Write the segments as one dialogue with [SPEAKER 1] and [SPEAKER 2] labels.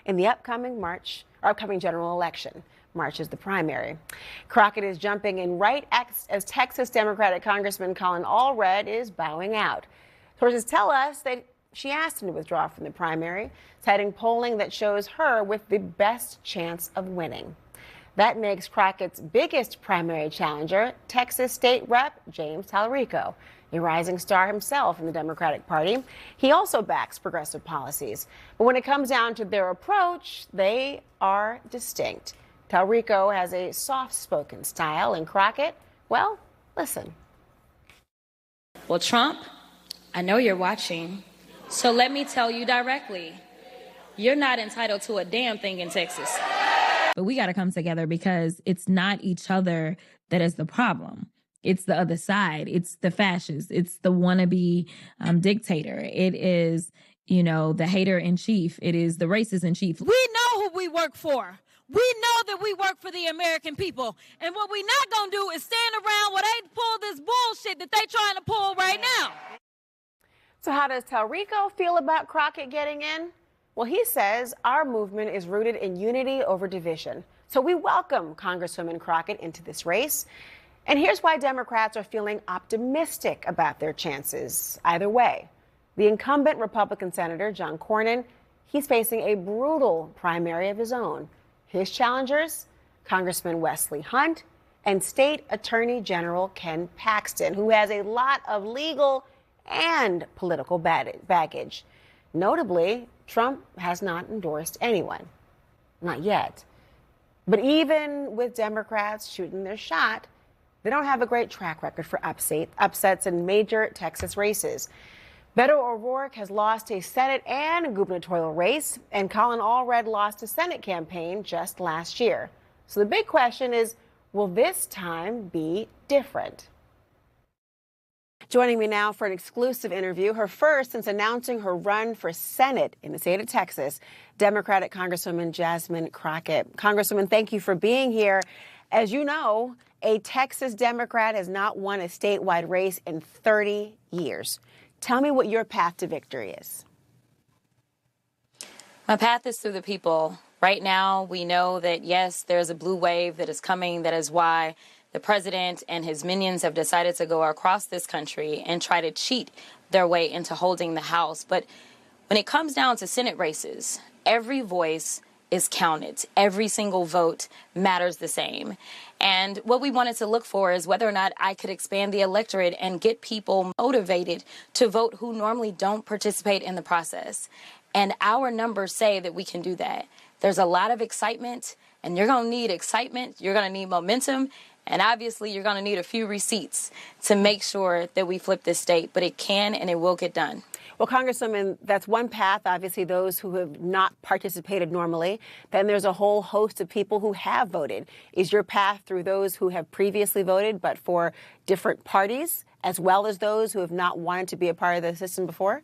[SPEAKER 1] in the upcoming general election. March is the primary. Crockett is jumping in right as Texas Democratic Congressman Colin Allred is bowing out. Sources tell us that she asked him to withdraw from the primary, citing polling that shows her with the best chance of winning. That makes Crockett's biggest primary challenger Texas State Rep James Talarico, a rising star himself in the Democratic Party. He also backs progressive policies. But when it comes down to their approach, they are distinct. Talarico has a soft-spoken style, and Crockett, well, listen.
[SPEAKER 2] Well, Trump, I know you're watching, so let me tell you directly, you're not entitled to a damn thing in Texas.
[SPEAKER 3] But we got to come together because it's not each other that is the problem. It's the other side. It's the fascist. It's the wannabe dictator. It is, the hater in chief. It is the racist in chief.
[SPEAKER 4] We know who we work for. We know that we work for the American people. And what we're not going to do is stand around while they pull this bullshit that they trying to pull right now.
[SPEAKER 1] So how does Talarico feel about Crockett getting in? Well, he says our movement is rooted in unity over division. So we welcome Congresswoman Crockett into this race. And here's why Democrats are feeling optimistic about their chances either way. The incumbent Republican Senator John Cornyn, he's facing a brutal primary of his own. His challengers, Congressman Wesley Hunt and State Attorney General Ken Paxton, who has a lot of legal and political baggage. Notably, Trump has not endorsed anyone. Not yet. But even with Democrats shooting their shot, they don't have a great track record for upsets in major Texas races. Beto O'Rourke has lost a Senate and gubernatorial race, and Colin Allred lost a Senate campaign just last year. So the big question is, will this time be different? Joining me now for an exclusive interview, her first since announcing her run for Senate in the state of Texas, Democratic Congresswoman Jasmine Crockett. Congresswoman, thank you for being here. As you know, a Texas Democrat has not won a statewide race in 30 years. Tell me what your path to victory is.
[SPEAKER 2] My path is through the people. Right now, we know that, yes, there's a blue wave that is coming. That is why the president and his minions have decided to go across this country and try to cheat their way into holding the House. But when it comes down to Senate races, every voice is counted. Every single vote matters the same. And what we wanted to look for is whether or not I could expand the electorate and get people motivated to vote who normally don't participate in the process. And our numbers say that we can do that. There's a lot of excitement, and you're going to need excitement. You're going to need momentum. And obviously, you're going to need a few receipts to make sure that we flip this state. But it can and it will get done.
[SPEAKER 1] Well, Congresswoman, that's one path, obviously, those who have not participated normally. Then there's a whole host of people who have voted. Is your path through those who have previously voted but for different parties, as well as those who have not wanted to be a part of the system before?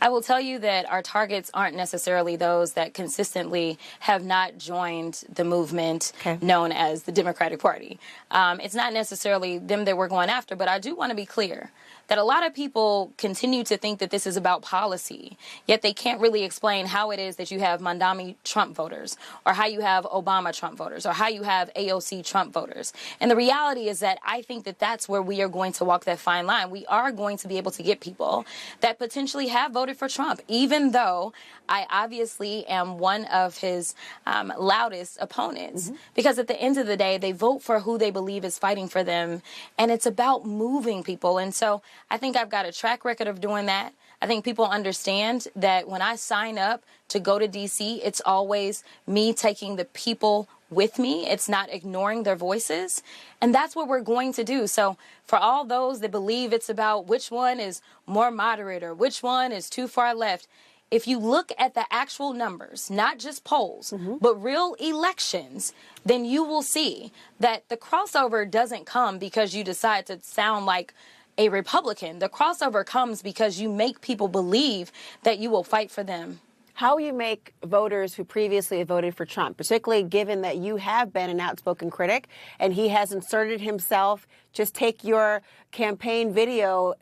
[SPEAKER 2] I will tell you that our targets aren't necessarily those that consistently have not joined the movement known as the Democratic Party. It's not necessarily them that we're going after, but I do want to be clear that a lot of people continue to think that this is about policy, yet they can't really explain how it is that you have Mandami Trump voters, or how you have Obama Trump voters, or how you have AOC Trump voters. And the reality is that I think that that's where we are going to walk that fine line. We are going to be able to get people that potentially have voted for Trump, even though I obviously am one of his loudest opponents, because at the end of the day, they vote for who they believe is fighting for them. And it's about moving people. And so I think I've got a track record of doing that. I think people understand that when I sign up to go to D.C., it's always me taking the people with me. It's not ignoring their voices. And that's what we're going to do. So for all those that believe it's about which one is more moderate or which one is too far left, if you look at the actual numbers, not just polls, but real elections, then you will see that the crossover doesn't come because you decide to sound like a Republican. The crossover comes because you make people believe that you will fight for them.
[SPEAKER 1] How will you make voters who previously voted for Trump, particularly given that you have been an outspoken critic and he has inserted himself, just take your campaign video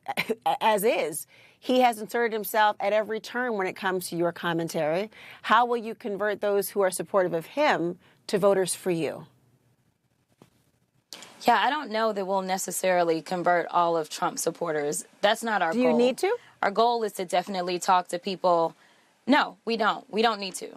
[SPEAKER 1] as is. He has inserted himself at every turn when it comes to your commentary. How will you convert those who are supportive of him to voters for you?
[SPEAKER 2] Yeah, I don't know that we'll necessarily convert all of Trump's supporters. That's not our goal.
[SPEAKER 1] Do you need to?
[SPEAKER 2] Our goal is to definitely talk to people. No, we don't. We don't need to.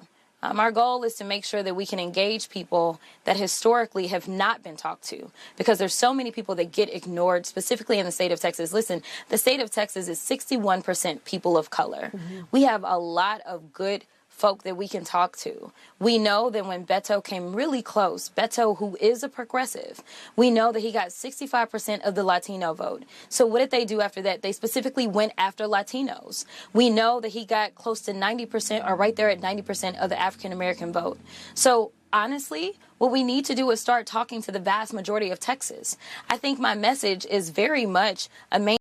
[SPEAKER 2] Our goal is to make sure that we can engage people that historically have not been talked to, because there's so many people that get ignored, specifically in the state of Texas. Listen, the state of Texas is 61% people of color. Mm-hmm. We have a lot of good folk that we can talk to. We know that when Beto came really close, Beto, who is a progressive, we know that he got 65% of the Latino vote. So what did they do after that? They specifically went after Latinos. We know that he got close to 90% or right there at 90% of the African American vote. So honestly, what we need to do is start talking to the vast majority of Texas. I think my message is very much a main